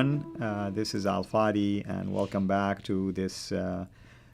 everyone. This is Al Fadi, and welcome back to this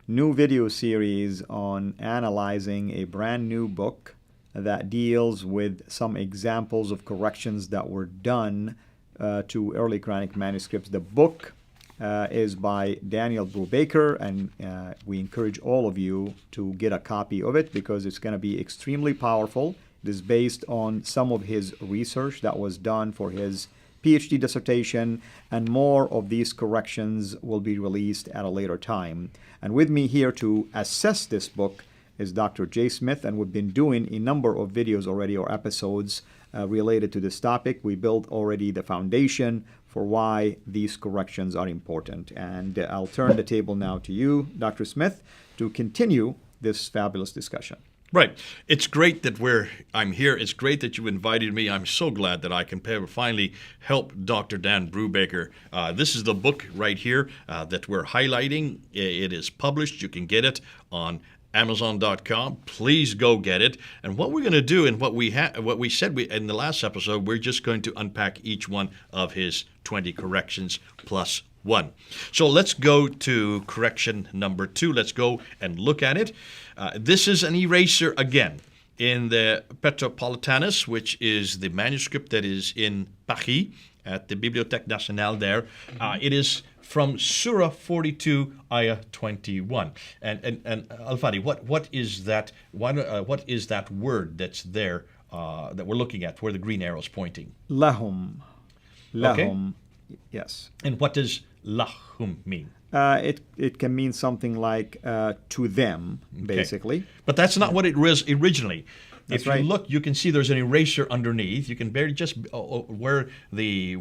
new video series on analyzing a brand new book that deals with some examples of corrections that were done to early Quranic manuscripts. The book is by Daniel Brubaker, and we encourage all of you to get a copy of it because it's going to be extremely powerful. It is based on some of his research that was done for his PhD dissertation, and more of these corrections will be released at a later time. And with me here to assess this book is Dr. Jay Smith, and we've been doing a number of videos already or episodes related to this topic. We built already the foundation for why these corrections are important. And I'll turn the table now to you, Dr. Smith, to continue this fabulous discussion. Right. It's great that I'm here. It's great that you invited me. I'm so glad that I can finally help Dr. Dan Brubaker. This is the book right here that we're highlighting. It is published. You can get it on Amazon.com. Please go get it. And what we're going to do, and what we said in the last episode, we're just going to unpack each one of his 20 corrections plus one. So let's go to correction number 2. Let's go and look at it. This is an eraser again in the Petropolitanus, which is the manuscript that is in Paris at the Bibliothèque Nationale there. It is from Surah 42, Ayah 21. And Al-Fadi, what is that? What is that word that's there that we're looking at, where the green arrow is pointing? Lahum. Lahum. Okay. Yes. And what does lahum mean? It can mean something like to them, basically. Okay. But that's not what it was originally. That's if you look, you can see there's an eraser underneath. You can barely just where the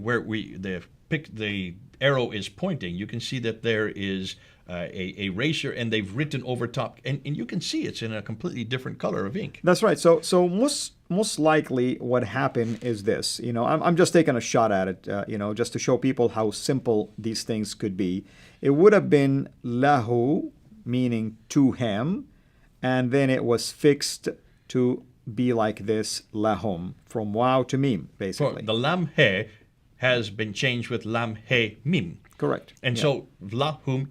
arrow is pointing. You can see that there is a eraser, and they've written over top, and you can see it's in a completely different color of ink. That's right. So most likely what happened is this. I'm just taking a shot at it. Just to show people how simple these things could be. It would have been lahu, meaning to him, and then it was fixed to be like this, lahum, from wow to mim, basically. So the lam he has been changed with lam he mim. Correct. And so lahum,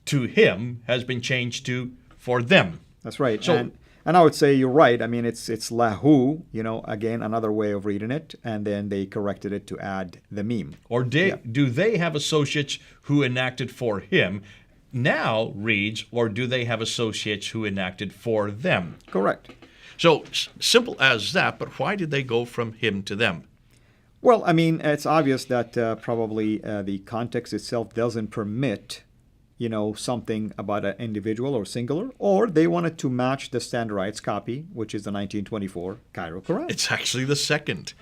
to him, has been changed to for them. That's right. So, and I would say you're right. I mean, it's lahu, again, another way of reading it, and then they corrected it to add the meme. Or do they have associates who enacted for him? Now reads, or do they have associates who enacted for them? Correct. So simple as that, but why did they go from him to them? Well, I mean, it's obvious that probably the context itself doesn't permit something about an individual or singular, or they wanted to match the standardized copy, which is the 1924 Cairo Quran. It's actually the second.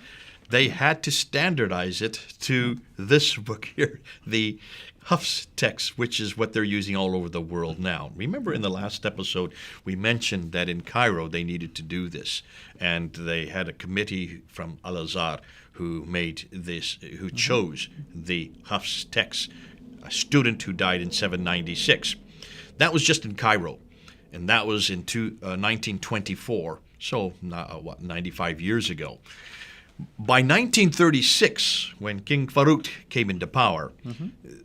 They had to standardize it to this book here, the Hafs text, which is what they're using all over the world now. Remember in the last episode, we mentioned that in Cairo they needed to do this, and they had a committee from Al-Azhar who made this, who chose the Hafs text, a student who died in 796. That was just in Cairo, and that was in 1924, so 95 years ago. By 1936, when King Farouk came into power,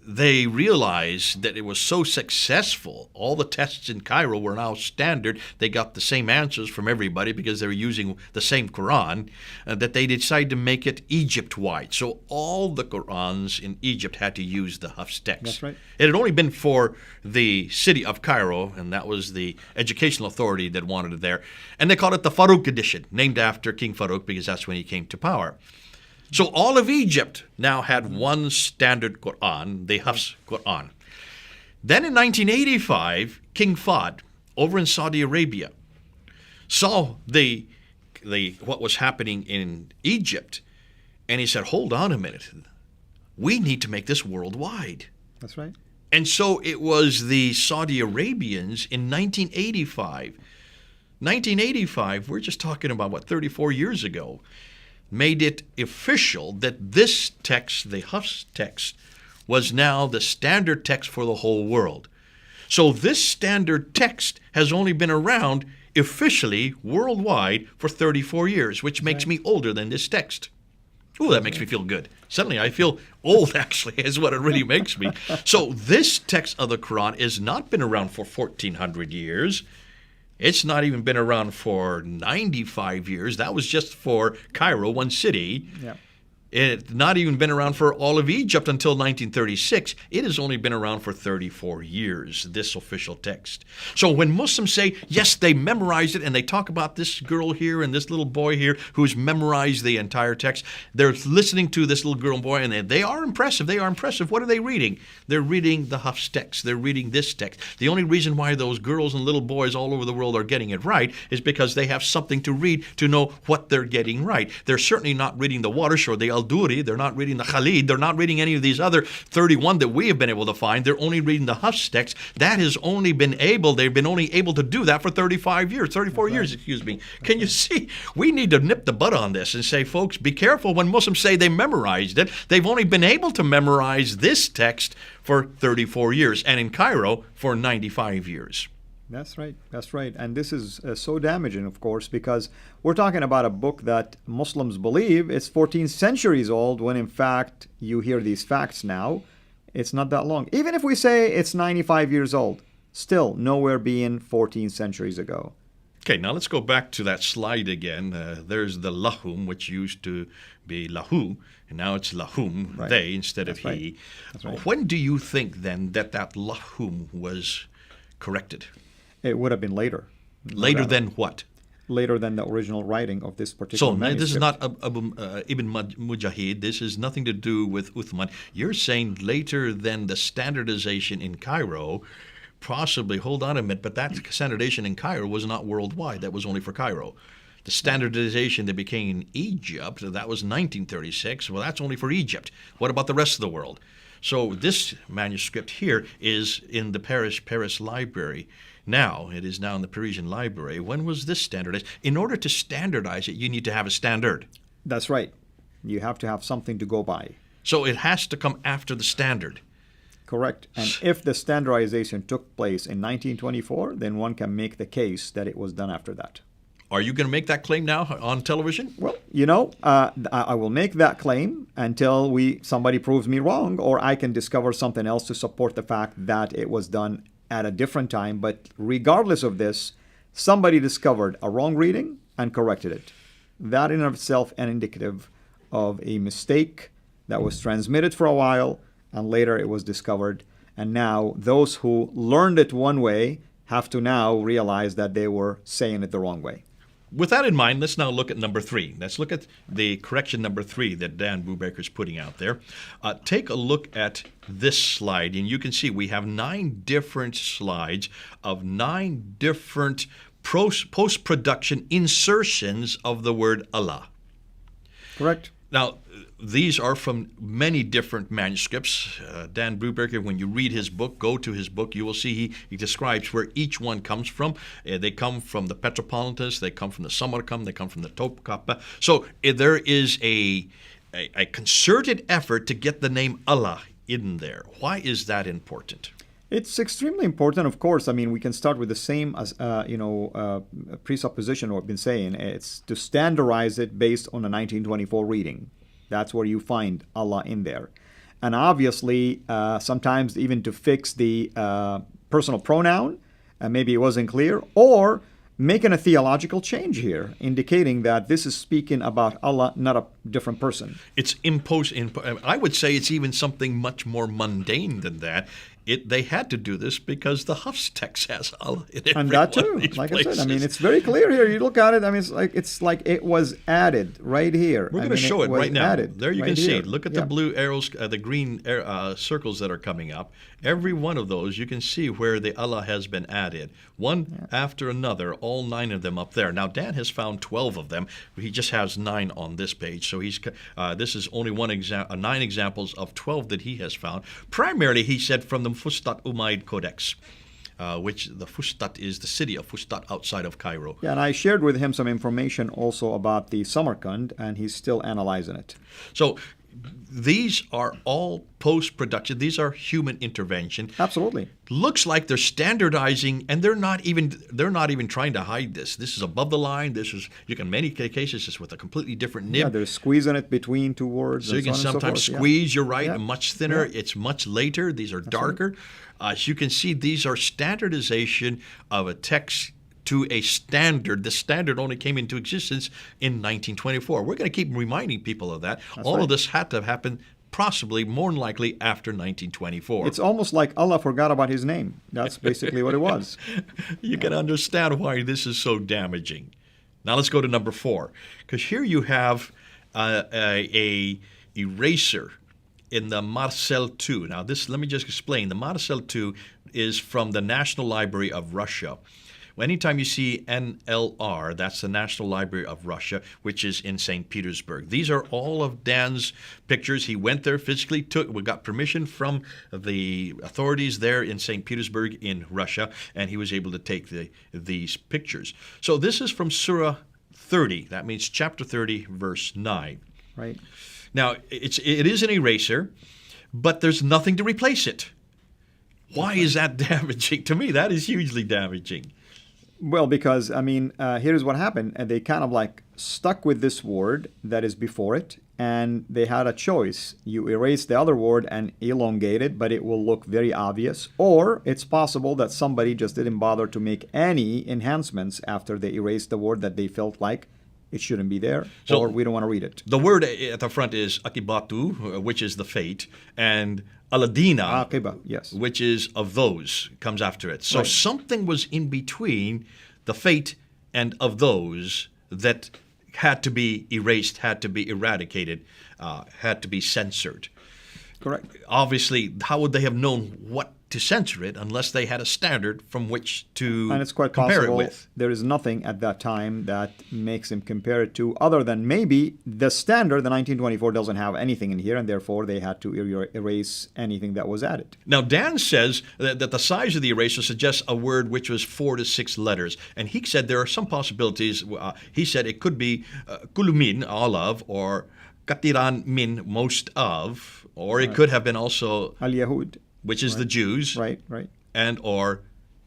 they realized that it was so successful. All the tests in Cairo were now standard. They got the same answers from everybody because they were using the same Quran, that they decided to make it Egypt-wide. So all the Qurans in Egypt had to use the Hafs text. That's right. It had only been for the city of Cairo, and that was the educational authority that wanted it there. And they called it the Farouk edition, named after King Farouk because that's when he came to power. So all of Egypt now had one standard Quran, the Hafs Quran. Then in 1985, King Fahd, over in Saudi Arabia, saw what was happening in Egypt, and he said, hold on a minute. We need to make this worldwide. That's right. And so it was the Saudi Arabians in 1985. 1985, we're just talking about, 34 years ago, made it official that this text, the Hafs text, was now the standard text for the whole world. So this standard text has only been around officially worldwide for 34 years, which makes me older than this text. Ooh, that makes me feel good. Suddenly I feel old, actually, is what it really makes me. So this text of the Quran has not been around for 1,400 years. It's not even been around for 95 years. That was just for Cairo, one city. Yeah. It's not even been around for all of Egypt until 1936. It has only been around for 34 years, this official text. So when Muslims say, yes, they memorized it, and they talk about this girl here and this little boy here who's memorized the entire text, they're listening to this little girl and boy, and they are impressive. They are impressive. What are they reading? They're reading the Hafs text. They're reading this text. The only reason why those girls and little boys all over the world are getting it right is because they have something to read to know what they're getting right. They're certainly not reading the Warsh or the Al-Duri. They're not reading the Khalid. They're not reading any of these other 31 that we have been able to find. They're only reading the Hafs text. They've been only able to do that for 34 years, excuse me. Can you see? We need to nip the bud on this and say, folks, be careful when Muslims say they memorized it. They've only been able to memorize this text for 34 years, and in Cairo for 95 years. That's right. That's right. And this is so damaging, of course, because we're talking about a book that Muslims believe is 14 centuries old, when in fact you hear these facts now. It's not that long. Even if we say it's 95 years old, still nowhere being 14 centuries ago. Okay, now let's go back to that slide again. There's the lahum, which used to be lahu, and now it's lahum, Right. they, instead That's of right. he. That's right. When do you think then that lahum was corrected? It would have been later. No Later doubt. than what? Later than the original writing of this particular So manuscript. this is not Ibn Mujahid. This has nothing to do with Uthman. You're saying later than the standardization in Cairo, possibly, hold on a minute, but that standardization in Cairo was not worldwide. That was only for Cairo. The standardization that became in Egypt, that was 1936. Well, that's only for Egypt. What about the rest of the world? So this manuscript here is in the Paris Library. Now, it is now in the Parisian Library. When was this standardized? In order to standardize it, you need to have a standard. That's right. You have to have something to go by. So it has to come after the standard. Correct. And if the standardization took place in 1924, then one can make the case that it was done after that. Are you going to make that claim now on television? Well, I will make that claim until somebody proves me wrong, or I can discover something else to support the fact that it was done at a different time. But regardless of this, somebody discovered a wrong reading and corrected it. That in of itself is indicative of a mistake that was transmitted for a while, and later it was discovered. And now those who learned it one way have to now realize that they were saying it the wrong way. With that in mind, let's now look at number 3. Let's look at the correction number 3 that Dan Brubaker is putting out there. Take a look at this slide, and you can see we have 9 different slides of 9 different post-production insertions of the word Allah. Correct. Now, these are from many different manuscripts. Dan Brubaker, when you read his book, go to his book, you will see he describes where each one comes from. They come from the Petropolitan, they come from the Samarkand, they come from the Topkapi. So there is a concerted effort to get the name Allah in there. Why is that important? It's extremely important, of course. I mean, we can start with the same as presupposition what I've been saying. It's to standardize it based on a 1924 reading. That's where you find Allah in there. And obviously, sometimes even to fix the personal pronoun, maybe it wasn't clear, or making a theological change here, indicating that this is speaking about Allah, not a different person. It's imposed. I would say it's even something much more mundane than that. They had to do this because the Hafs text has Allah in it. And that too, like I said, I mean, it's very clear here. You look at it, I mean, it's like it was added right here. We're going to show it right now. There you can see it. Look at the blue arrows, the green circles that are coming up. Every one of those, you can see where the Allah has been added. One after another, all 9 of them up there. Now, Dan has found 12 of them. He just has 9 on this page. So this is only 9 examples of 12 that he has found. Primarily, he said, from the Fustat Umayyad Codex, which the Fustat is the city of Fustat outside of Cairo. Yeah, and I shared with him some information also about the Samarkand, and he's still analyzing it. So these are all post-production. These are human intervention. Absolutely. Looks like they're standardizing, and they're not even trying to hide this. This is above the line. This is, you can, in many cases, it's with a completely different nib. Yeah, they're squeezing it between two words. So you can sometimes squeeze, you're right, Yeah. much thinner. Yeah. It's much later. These are darker. As you can see, these are standardization of a text to a standard. The standard only came into existence in 1924. We're going to keep reminding people of that. All of this had to have happened possibly, more than likely, after 1924. It's almost like Allah forgot about his name. That's basically what it was. You can understand why this is so damaging. Now let's go to number 4, because here you have a eraser in the Marcel II. Now this, let me just explain. The Marcel II is from the National Library of Russia. Anytime you see NLR, that's the National Library of Russia, which is in St. Petersburg. These are all of Dan's pictures. He went there physically, we got permission from the authorities there in St. Petersburg in Russia, and he was able to take these pictures. So this is from Surah 30. That means chapter 30, verse 9. Right. Now, it is an eraser, but there's nothing to replace it. Why is that damaging? To me, that is hugely damaging. Well, because, I mean, here's what happened. They kind of like stuck with this word that is before it, and they had a choice. You erase the other word and elongate it, but it will look very obvious. Or it's possible that somebody just didn't bother to make any enhancements after they erased the word that they felt like it shouldn't be there, or we don't want to read it. The word at the front is akibatu, which is the fate, and aladina, yes, which is of those, comes after it. So something was in between the fate and of those that had to be erased, had to be eradicated, had to be censored. Correct. Obviously, how would they have known what to censor it unless they had a standard from which to and it's quite compare possible it with? There is nothing at that time that makes him compare it to, other than maybe the standard, the 1924, doesn't have anything in here, and therefore they had to erase anything that was added. Now, Dan says that the size of the eraser suggests a word which was 4 to 6 letters, and he said there are some possibilities. He said it could be kulumin, all of, or katiran min, most of, or it could have been also al-Yahud, which is the Jews, right, and or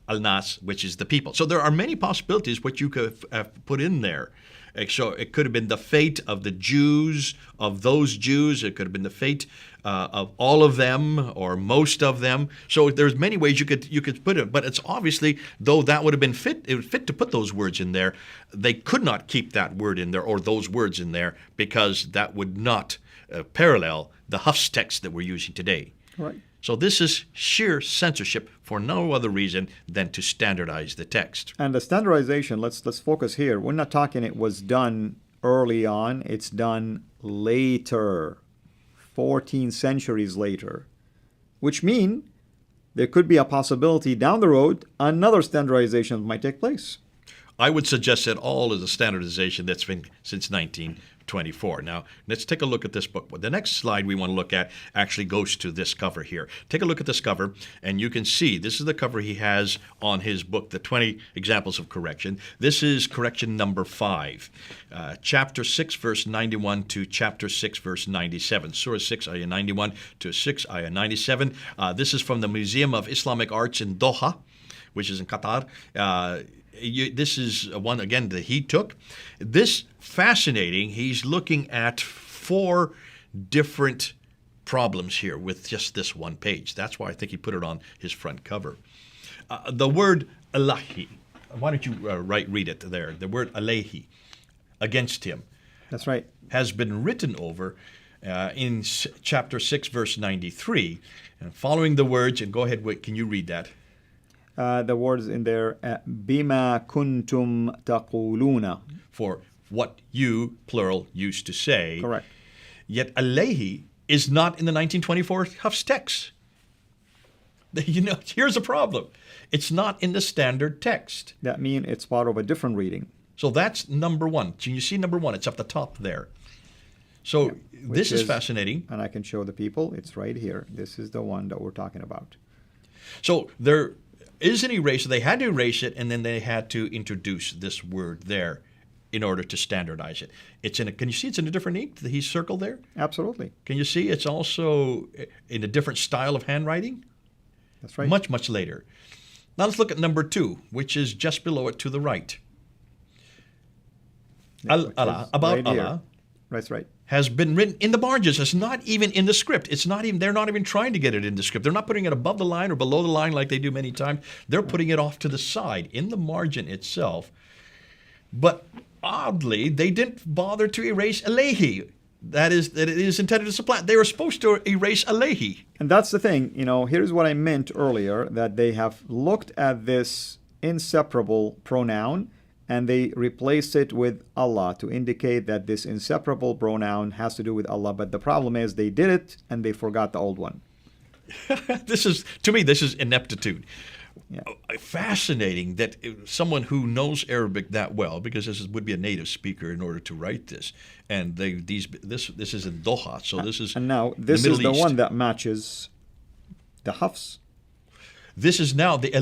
al-Nas, which is the people. So there are many possibilities what you could have put in there. So it could have been the fate of the Jews, of those Jews. It could have been the fate of all of them or most of them. So there's many ways you could put it. But it's obviously, though that would have been fit to put those words in there, they could not keep that word in there or those words in there because that would not parallel the Huf's text that we're using today. Right. So this is sheer censorship for no other reason than to standardize the text. And the standardization, let's focus here. We're not talking it was done early on. It's done later, 14 centuries later, which mean there could be a possibility down the road another standardization might take place. I would suggest that all is a standardization that's been since 1924. Now, let's take a look at this book. The next slide we want to look at actually goes to this cover here. Take a look at this cover, and you can see this is the cover he has on his book, The 20 Examples of Correction. This is correction number 5, chapter 6, verse 91 to chapter 6, verse 97. Surah 6, ayah 91 to 6, ayah 97. This is from the Museum of Islamic Arts in Doha, which is in Qatar. This is one, again, that he took. This fascinating. He's looking at 4 different problems here with just this one page. That's why I think he put it on his front cover. The word Allahi. Why don't you read it there? The word Allahi, against him. That's right. Has been written over in chapter 6, verse 93. And following the words, and go ahead, can you read that? The words in there, bima kuntum taquluna. For what you, plural, used to say. Correct. Yet Allahi is not in the 1924 Huf's text. Here's a problem. It's not in the standard text. That means it's part of a different reading. So that's number 1. Can you see number 1? It's up the top there. So this is fascinating. And I can show the people. It's right here. This is the one that we're talking about. So is an eraser. They had to erase it, and then they had to introduce this word there in order to standardize it. Can you see it's in a different ink that he's circled there? Absolutely. Can you see it's also in a different style of handwriting? That's right. Much, much later. Now let's look at number 2, which is just below it to the right. Allah, about right Allah. Here. That's right. Has been written in the margins. It's not even in the script. They're not even trying to get it in the script. They're not putting it above the line or below the line like they do many times. They're putting it off to the side in the margin itself. But oddly, they didn't bother to erase Alehi. That it is intended to supplant. They were supposed to erase Alehi. And that's the thing. Here's what I meant earlier, that they have looked at this inseparable pronoun and they replaced it with Allah to indicate that this inseparable pronoun has to do with Allah. But the problem is they did it and they forgot the old one. To me, this is ineptitude. Yeah. Fascinating that someone who knows Arabic that well, because this would be a native speaker in order to write this, and this is in Doha, so this is and now this is the one that matches the Hafs. This is now the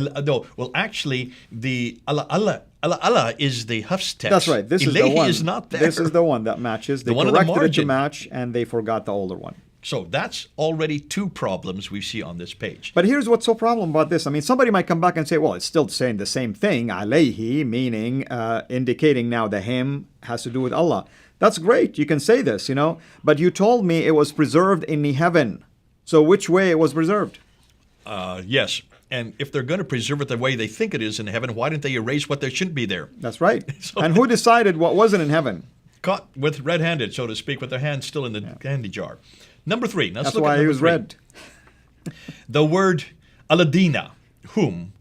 actually the Allah is the Hafs text. That's right. This is the one. Is not there. This is the one that matches. They corrected it to match, and they forgot the older one. So that's already 2 problems we see on this page. But here's what's so problem about this. I mean, somebody might come back and say, well, it's still saying the same thing, alayhi, meaning indicating now the him has to do with Allah. That's great. You can say this, But you told me it was preserved in the heaven. So which way it was preserved? Yes. And if they're going to preserve it the way they think it is in heaven, why didn't they erase what there shouldn't be there? That's right. And who decided what wasn't in heaven? Caught with red-handed, so to speak, with their hands still in the candy jar. Number 3. Now That's why he was red. The word aladina, whom,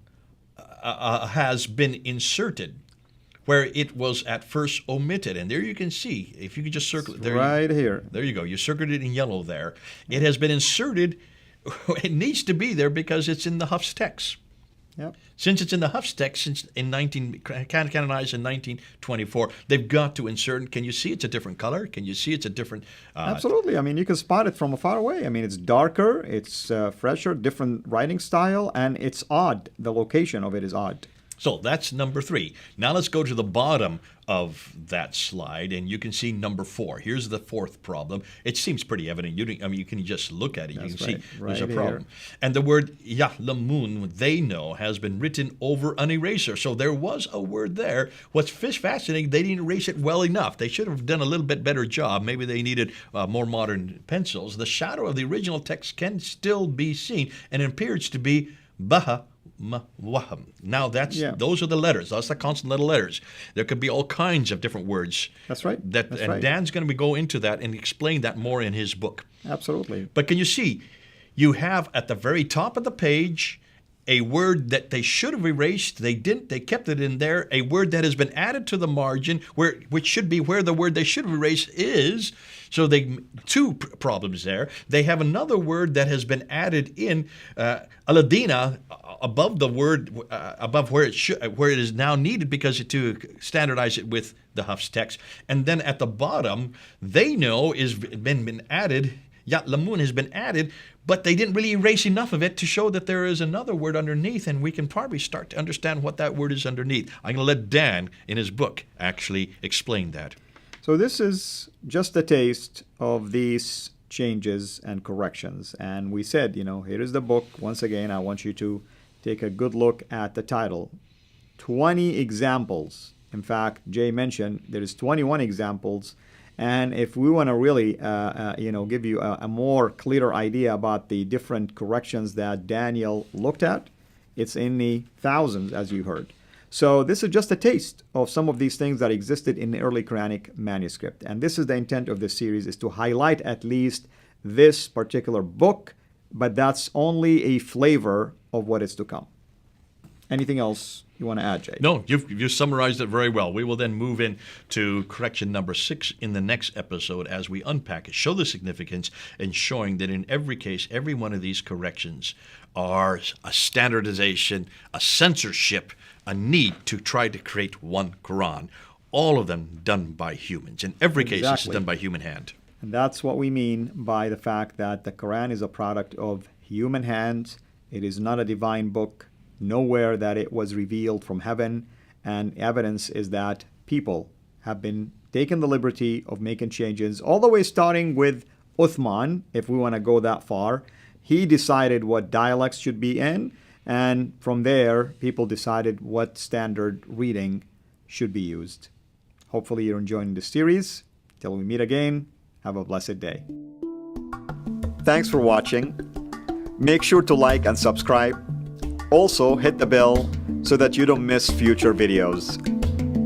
has been inserted where it was at first omitted. And there you can see, if you could just circle it. Right here. There you go. You circled it in yellow there. It has been inserted. It needs to be there because it's in the Hafs text. Yep. Since it's in the Hafs text, canonized in 1924, they've got to insert. Can you see it's a different color? Can you see it's a different? Absolutely. I mean, you can spot it from far away. I mean, it's darker, it's fresher, different writing style, and it's odd. The location of it is odd. So that's number 3. Now let's go to the bottom of that slide, and you can see number 4. Here's the 4th problem. It seems pretty evident. You can just look at it. That's you can right. see there's a Right problem. here. And the word ya'lamun, they know, has been written over an eraser. So there was a word there. What's fascinating, they didn't erase it well enough. They should have done a little bit better job. Maybe they needed more modern pencils. The shadow of the original text can still be seen, and it appears to be baha. Now those are the letters. That's the consonant letters. There could be all kinds of different words. That's right. Dan's going to go into that and explain that more in his book. Absolutely. But can you see, you have at the very top of the page a word that they should have erased. They didn't. They kept it in there. A word that has been added to the margin, which should be where the word they should have erased is. So two problems there. They have another word that has been added in aladina above the word above where it is now needed because to standardize it with the Hafs text. And then at the bottom, they know is been added. Ya'lamun has been added, but they didn't really erase enough of it to show that there is another word underneath, and we can probably start to understand what that word is underneath. I'm going to let Dan, in his book, actually explain that. So this is just a taste of these changes and corrections. And we said, here is the book. Once again, I want you to take a good look at the title. 20 examples. In fact, Jay mentioned there is 21 examples. And if we want to really, give you a more clearer idea about the different corrections that Daniel looked at, it's in the thousands, as you heard. So this is just a taste of some of these things that existed in the early Quranic manuscript. And this is the intent of this series, is to highlight at least this particular book, but that's only a flavor of what is to come. Anything else you want to add, Jay? No, you've summarized it very well. We will then move into correction number 6 in the next episode as we unpack it, show the significance, and showing that in every case, every one of these corrections are a standardization, a censorship, a need to try to create one Quran. All of them done by humans. In every case, this is done by human hand. And that's what we mean by the fact that the Quran is a product of human hands. It is not a divine book. Nowhere that it was revealed from heaven, and evidence is that people have been taking the liberty of making changes, all the way starting with Uthman, if we want to go that far. He decided what dialects should be in, and from there, people decided what standard reading should be used. Hopefully you're enjoying this series. Till we meet again, have a blessed day. Thanks for watching. Make sure to like and subscribe. Also, hit the bell so that you don't miss future videos.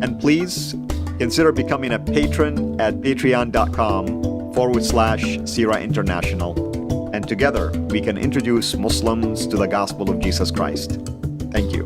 And please consider becoming a patron at patreon.com/Sira International. And together we can introduce Muslims to the gospel of Jesus Christ. Thank you.